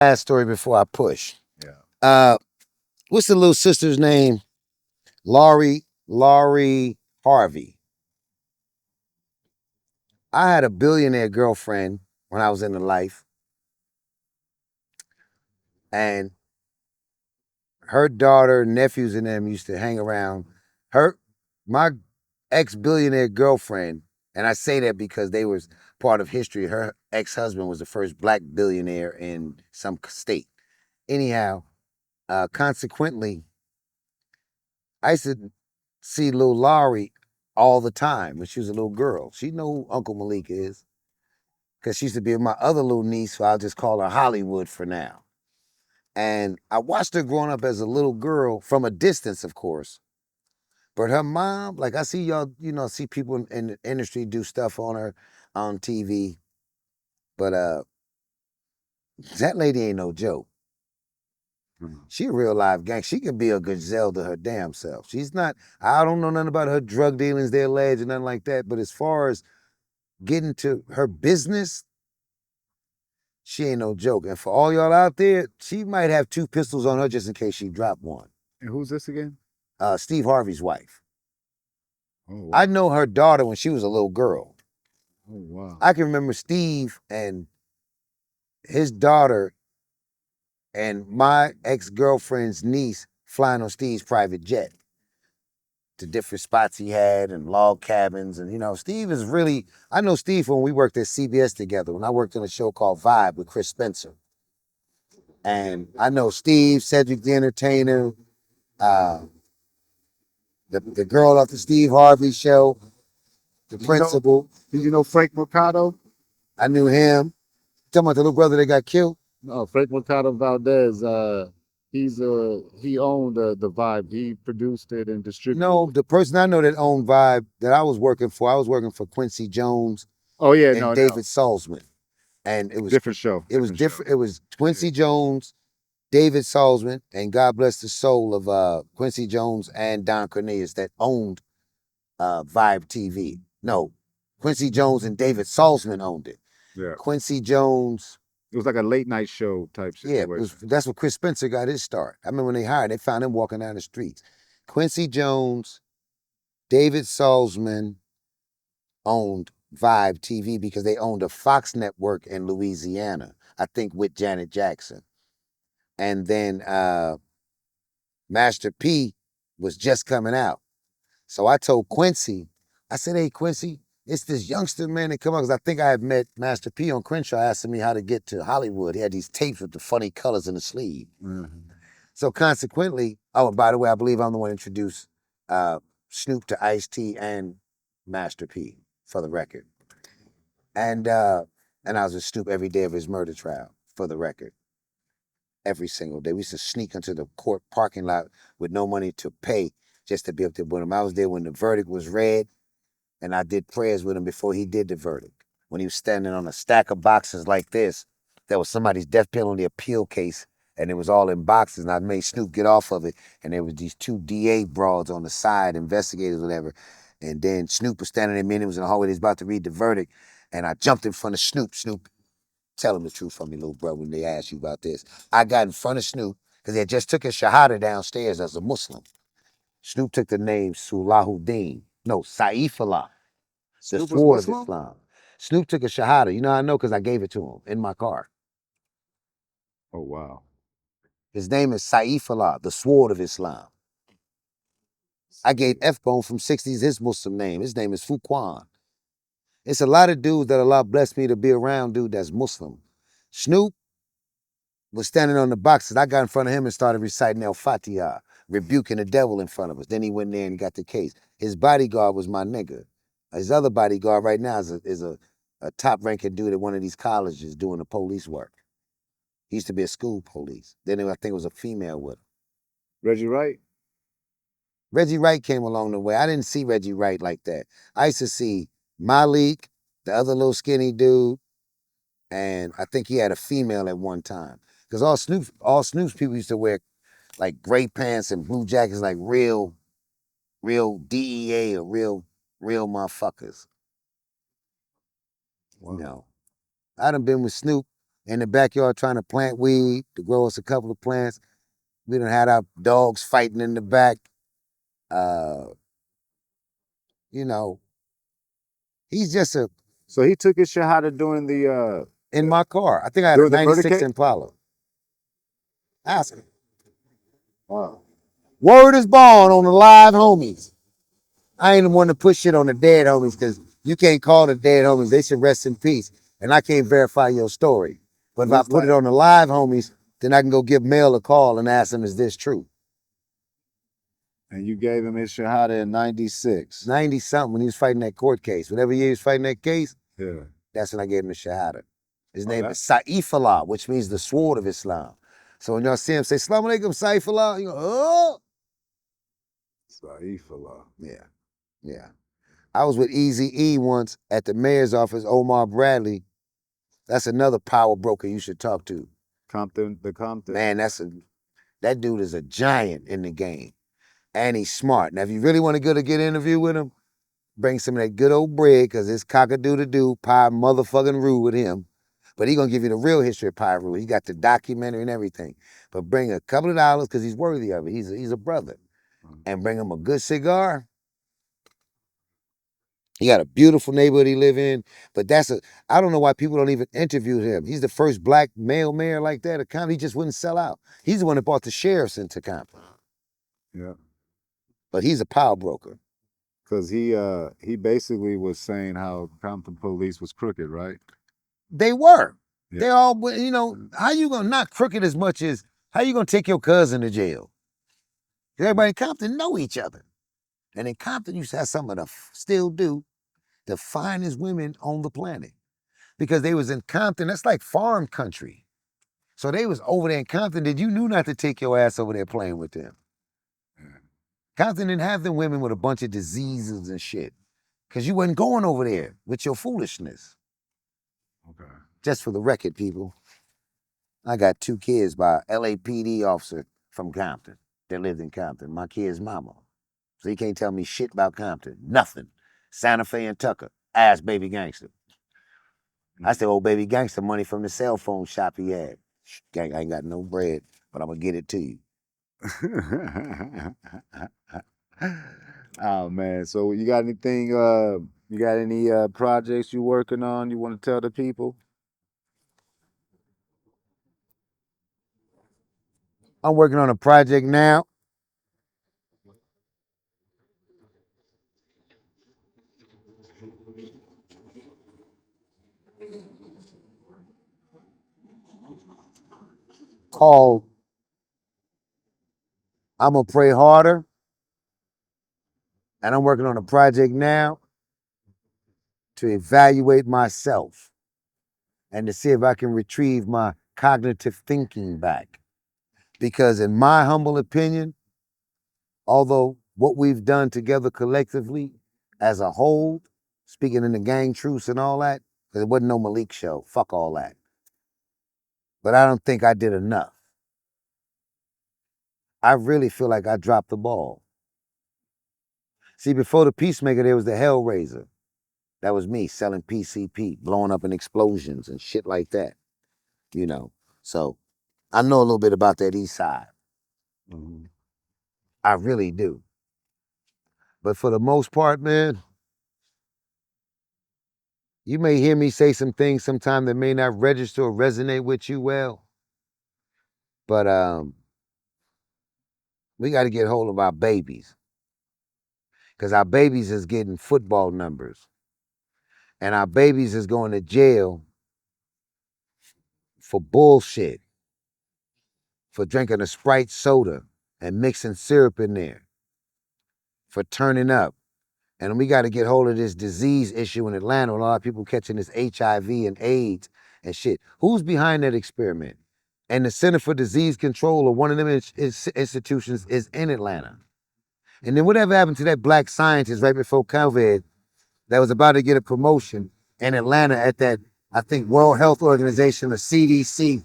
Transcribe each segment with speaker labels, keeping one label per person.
Speaker 1: Last story before I push.
Speaker 2: Yeah.
Speaker 1: What's the little sister's name? Laurie Harvey. I had a billionaire girlfriend when I was in the life, and her daughter, nephews, and them used to hang around. My ex-billionaire girlfriend, and I say that because they was part of history. Her ex-husband was the first black billionaire in some state. Anyhow, consequently, I used to see little Laurie all the time when she was a little girl. She know who Uncle Malik is because she used to be with my other little niece, so I'll just call her Hollywood for now. And I watched her growing up as a little girl from a distance, of course. But her mom, like I see y'all, see people in the industry do stuff on her on TV. But that lady ain't no joke. She a real live gang. She can be a gazelle to her damn self. She's not, I don't know nothing about her drug dealings, they're alleged, and nothing like that. But as far as getting to her business, she ain't no joke. And for all y'all out there, she might have 2 pistols on her just in case she dropped one.
Speaker 2: And who's this again?
Speaker 1: Steve Harvey's wife.
Speaker 2: Oh
Speaker 1: I
Speaker 2: wow.
Speaker 1: know her daughter when she was a little girl.
Speaker 2: Oh wow.
Speaker 1: I can remember Steve and his daughter and my ex-girlfriend's niece flying on Steve's private jet to different spots he had and log cabins. And, Steve is really, I know Steve when we worked at CBS together, when I worked on a show called Vibe with Chris Spencer. And I know Steve, Cedric the Entertainer, uh, the girl off the Steve Harvey show, the
Speaker 2: Did you know?
Speaker 1: principal.
Speaker 2: Did you know Frank Mercado?
Speaker 1: I knew him. Talking about the little brother that got killed.
Speaker 2: No, Frank Mercado Valdez. He owned the Vibe. He produced it and distributed
Speaker 1: No,
Speaker 2: it.
Speaker 1: the person I know that owned Vibe that I was working for Quincy Jones
Speaker 2: Oh yeah,
Speaker 1: and
Speaker 2: no, no,
Speaker 1: David Salzman. And
Speaker 2: different show,
Speaker 1: it was
Speaker 2: different show.
Speaker 1: different. It was Quincy Jones, David Salzman, and God bless the soul of Quincy Jones and Don Cornelius that owned Vibe TV. No, Quincy Jones and David Salzman owned it.
Speaker 2: Yeah,
Speaker 1: Quincy Jones,
Speaker 2: it was like a late night show type
Speaker 1: yeah,
Speaker 2: situation.
Speaker 1: that's what Chris Spencer got his start. I remember when they found him walking down the streets. Quincy Jones, David Salzman owned Vibe TV because they owned a Fox network in Louisiana, I think with Janet Jackson. And then Master P was just coming out. So I told Quincy, I said, hey, Quincy, it's this youngster man that come out because I think I had met Master P on Crenshaw asking me how to get to Hollywood. He had these tapes with the funny colors in the sleeve.
Speaker 2: Mhm.
Speaker 1: So consequently, oh, and by the way, I believe I'm the one who introduced uh, Snoop to Ice-T and Master P for the record. And I was with Snoop every day of his murder trial for the record. Every single day. We used to sneak into the court parking lot with no money to pay just to be up there with him. I was there when the verdict was read, and I did prayers with him before he did the verdict. When he was standing on a stack of boxes like this, that was somebody's death penalty appeal case, and it was all in boxes, and I made Snoop get off of it, and there was these 2 DA broads on the side, investigators, whatever. And then Snoop was standing there, and he was in the hallway, he was about to read the verdict, and I jumped in front of Snoop. Snoop, tell him the truth for me, little bro, when they ask you about this. I got in front of Snoop because they just took his Shahada downstairs as a Muslim. Snoop took the name Sulahuddin. No, Saifullah, the
Speaker 2: Snoop was
Speaker 1: sword of
Speaker 2: Muslim.
Speaker 1: Islam. Snoop took a Shahada. You know, I know because I gave it to him in my car.
Speaker 2: Oh wow.
Speaker 1: His name is Saifullah, the sword of Islam. I gave F-Bone from 60s his Muslim name. His name is Fuquan. It's a lot of dudes that Allah blessed me to be around, dude, that's Muslim. Snoop was standing on the boxes. I got in front of him and started reciting El Fatiha, rebuking the devil in front of us. Then he went there and got the case. His bodyguard was my nigga. His other bodyguard right now is a top ranking dude at one of these colleges doing the police work. He used to be a school police. Then I think it was a female with him.
Speaker 2: Reggie Wright.
Speaker 1: Reggie Wright came along the way. I didn't see Reggie Wright like that. I used to see Malik, the other little skinny dude, and I think he had a female at one time. Because all Snoop's people used to wear like gray pants and blue jackets, like real DEA or real motherfuckers. You
Speaker 2: Wow.
Speaker 1: know, I done been with Snoop. in the backyard trying to plant weed to grow us a couple of plants. We done had our dogs fighting in the back. Uh, you know, he's just a
Speaker 2: So he took his Shahada during
Speaker 1: in my car. I think I had a
Speaker 2: during the murder
Speaker 1: '96
Speaker 2: case.
Speaker 1: Impala. Ask him.
Speaker 2: Wow.
Speaker 1: Word is born on the live homies. I ain't the one to push shit on the dead homies because you can't call the dead homies. They should rest in peace. And I can't verify your story. But if I put it on the live homies, then I can go give Mel a call and ask him, is this true?
Speaker 2: And you gave him his Shahada in '96.
Speaker 1: 90 something when he was fighting that court case. Whatever year he was fighting that case,
Speaker 2: Yeah.
Speaker 1: that's when I gave him the Shahada. His name
Speaker 2: that-
Speaker 1: is Saifullah, which means the sword of Islam. So when y'all see him say, Salaam alaikum, Saifullah, you go, oh.
Speaker 2: Saifullah.
Speaker 1: Yeah, yeah. I was with Eazy-E once at the mayor's office, Omar Bradley. That's another power broker you should talk to.
Speaker 2: Compton, the Compton.
Speaker 1: Man, that dude is a giant in the game. And he's smart. Now, if you really want to get a good interview with him, bring some of that good old bread, because it's cock-a-doodle-doo, pie motherfucking rule with him. But he gonna give you the real history of Pyru. He got the documentary and everything. But bring a couple of dollars because he's worthy of it. He's a brother. And bring him a good cigar. He got a beautiful neighborhood he live in. But I don't know why people don't even interview him. He's the first black male mayor like that. He just wouldn't sell out. He's the one that brought the sheriffs into Compton.
Speaker 2: Yeah.
Speaker 1: But he's a power broker.
Speaker 2: Because he basically was saying how Compton police was crooked, right?
Speaker 1: They were.
Speaker 2: Yeah.
Speaker 1: They all, how you gonna not crooked as much as how you gonna take your cousin to jail? Everybody in Compton know each other. And in Compton, you used to have some of still do, the finest women on the planet. Because they was in Compton, that's like farm country. So they was over there in Compton that you knew not to take your ass over there playing with them. Compton didn't have them women with a bunch of diseases and shit. Because you wasn't going over there with your foolishness.
Speaker 2: Okay.
Speaker 1: Just for the record, people, I got 2 kids by a LAPD officer from Compton that lived in Compton. My kid's mama. So he can't tell me shit about Compton. Nothing. Santa Fe and Tucker. Ass baby gangster. I said, old baby gangster money from the cell phone shop he had. Gang, I ain't got no bread, but I'm gonna get it to you.
Speaker 2: Oh man. So you got anything you got any projects you working on you want to tell the people?
Speaker 1: I'm working on a project now. Called I'm gonna pray harder. And I'm working on a project now to evaluate myself and to see if I can retrieve my cognitive thinking back. Because in my humble opinion, although what we've done together collectively as a whole, speaking in the gang truce and all that, because it wasn't no Malik show, fuck all that. But I don't think I did enough. I really feel like I dropped the ball. See, before the Peacemaker, there was the Hellraiser. That was me selling PCP, blowing up in explosions and shit like that. So I know a little bit about that east side.
Speaker 2: Mm-hmm.
Speaker 1: I really do. But for the most part, man, you may hear me say some things sometime that may not register or resonate with you well. But we got to get hold of our babies. Because our babies is getting football numbers. And our babies is going to jail for bullshit. For drinking a Sprite soda and mixing syrup in there. For turning up. And we got to get hold of this disease issue in Atlanta. A lot of people catching this HIV and AIDS and shit. Who's behind that experiment? And the Center for Disease Control or one of them institutions is in Atlanta. And then whatever happened to that black scientist right before COVID that was about to get a promotion in Atlanta at that, I think, World Health Organization or CDC.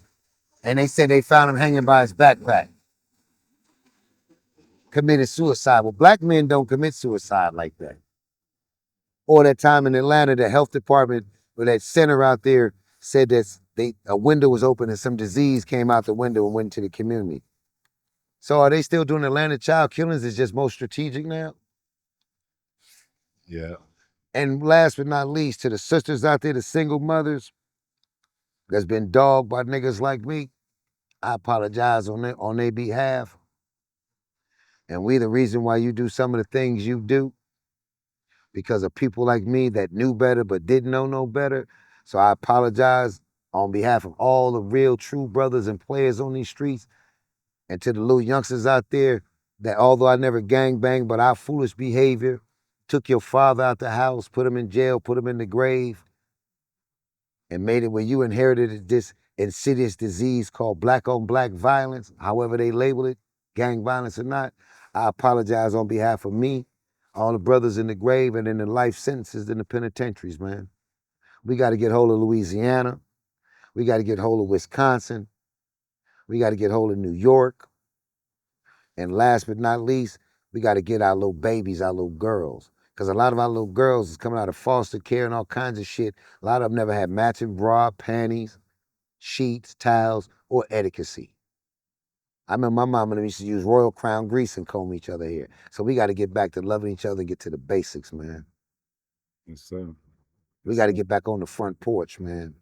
Speaker 1: And they said they found him hanging by his backpack. Committed suicide. Well, black men don't commit suicide like that. Or that time in Atlanta, the health department or that center out there said that a window was open and some disease came out the window and went into the community. So are they still doing Atlanta child killings? It's just more strategic now.
Speaker 2: Yeah.
Speaker 1: And last but not least, to the sisters out there, the single mothers that's been dogged by niggas like me, I apologize on their behalf. And we the reason why you do some of the things you do because of people like me that knew better but didn't know no better. So I apologize on behalf of all the real true brothers and players on these streets and to the little youngsters out there that although I never gang banged, but our foolish behavior took your father out the house, put him in jail, put him in the grave, and made it where you inherited this insidious disease called black on black violence, however they label it, gang violence or not. I apologize on behalf of me, all the brothers in the grave and in the life sentences in the penitentiaries, man. We got to get hold of Louisiana. We got to get hold of Wisconsin. We got to get hold of New York. And last but not least, we got to get our little babies, our little girls. Because a lot of our little girls is coming out of foster care and all kinds of shit. A lot of them never had matching bra, panties, sheets, towels, or etiquette. I remember my mom and them used to use Royal Crown grease and comb each other hair. So we got to get back to loving each other and get to the basics, man.
Speaker 2: Yes, sir.
Speaker 1: We
Speaker 2: Yes,
Speaker 1: got to
Speaker 2: sir.
Speaker 1: get back on the front porch, man.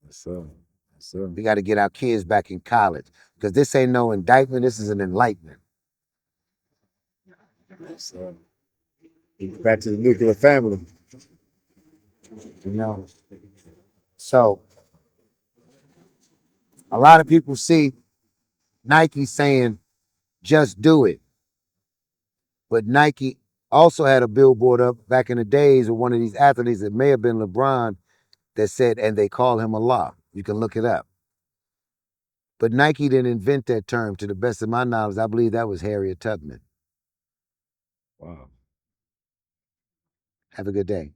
Speaker 2: Yes, sir. Yes, sir.
Speaker 1: We got to get our kids back in college because this ain't no indictment. This is an enlightenment.
Speaker 2: Yes, sir. Back to the nuclear family.
Speaker 1: You know. So a lot of people see Nike saying just do it, but Nike also had a billboard up back in the days with one of these athletes that may have been LeBron that said, and they call him Allah. You can look it up. But Nike didn't invent that term. To the best of my knowledge, I believe that was Harriet Tubman.
Speaker 2: Wow.
Speaker 1: Have a good day.